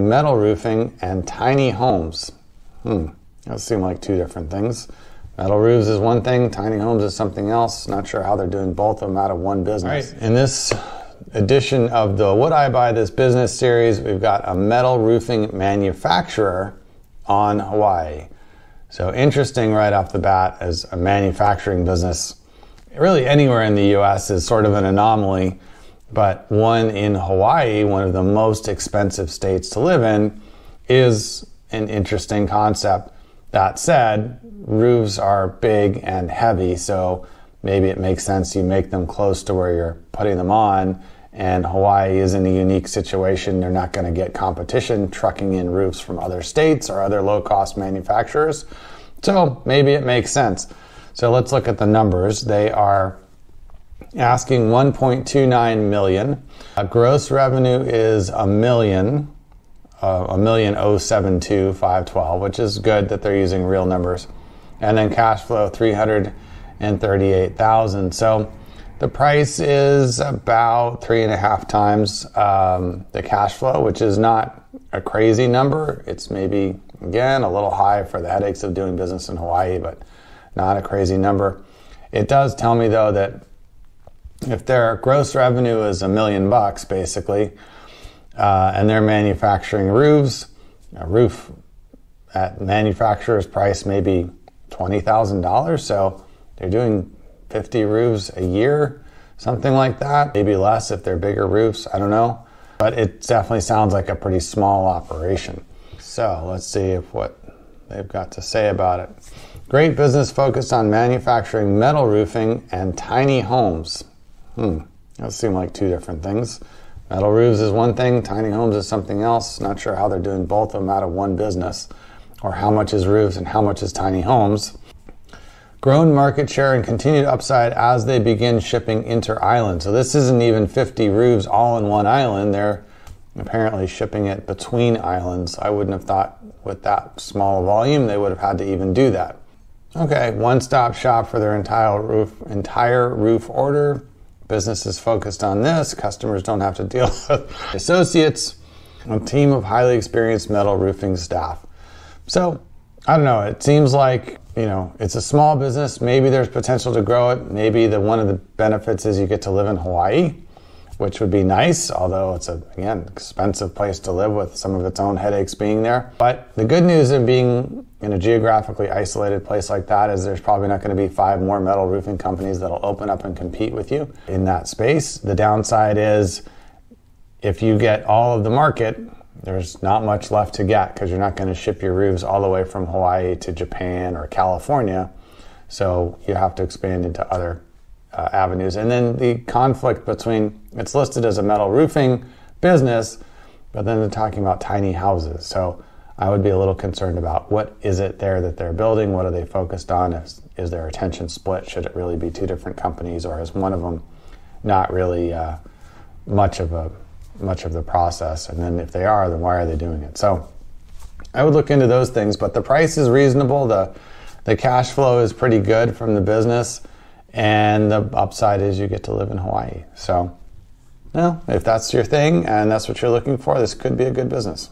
metal roofing and tiny homes. Those seem like two different things. Metal roofs is one thing, tiny homes is something else. Not sure how they're doing both of them out of one business. Right. In this edition of the Would I Buy This Business series, we've got a metal roofing manufacturer on Hawaii. So interesting right off the bat, as a manufacturing business, really anywhere in the US is sort of an anomaly, but one in Hawaii, one of the most expensive states to live in, is an interesting concept. That said, roofs are big and heavy, so maybe it makes sense you make them close to where you're putting them on, and Hawaii is in a unique situation. They're not going to get competition trucking in roofs from other states or other low-cost manufacturers, so maybe it makes sense. So let's look at the numbers. They are asking $1.29 million. Gross revenue is $1,072,512, which is good that they're using real numbers. And then cash flow, $338,000. So the price is about 3.5 times the cash flow, which is not a crazy number. It's maybe, again, a little high for the headaches of doing business in Hawaii, but not a crazy number. It does tell me, though, that if their gross revenue is $1 million basically, and they're manufacturing roofs, a roof at manufacturer's price maybe $20,000, so they're doing 50 roofs a year, something like that, maybe less if they're bigger roofs, I don't know, but it definitely sounds like a pretty small operation. So let's see what they've got to say about it. Great business focused on manufacturing metal roofing and tiny homes. Those seem like two different things. Metal roofs is one thing, tiny homes is something else. Not sure how they're doing both of them out of one business, or how much is roofs and how much is tiny homes. Grown market share and continued upside as they begin shipping inter-island. So this isn't even 50 roofs all in one island. They're apparently shipping it between islands. I wouldn't have thought with that small volume they would have had to even do that. Okay, one-stop shop for their entire roof order. Business is focused on this. Customers don't have to deal with associates. A team of highly experienced metal roofing staff. So, I don't know. It seems like, it's a small business. Maybe there's potential to grow it. Maybe one of the benefits is you get to live in Hawaii, which would be nice, although it's again, expensive place to live with some of its own headaches being there. But the good news in being in a geographically isolated place like that is there's probably not going to be 5 more metal roofing companies that'll open up and compete with you in that space. The downside is if you get all of the market, there's not much left to get because you're not going to ship your roofs all the way from Hawaii to Japan or California. So you have to expand into other avenues. And then the conflict between, it's listed as a metal roofing business, but then they're talking about tiny houses. So I would be a little concerned about what is it there that they're building? What are they focused on? Is their attention split? Should it really be 2 different companies, or is one of them not really much of the process? And then if they are, then why are they doing it? So I would look into those things, but the price is reasonable. The cash flow is pretty good from the business, and the upside is you get to live in Hawaii. So, if that's your thing and that's what you're looking for, this could be a good business.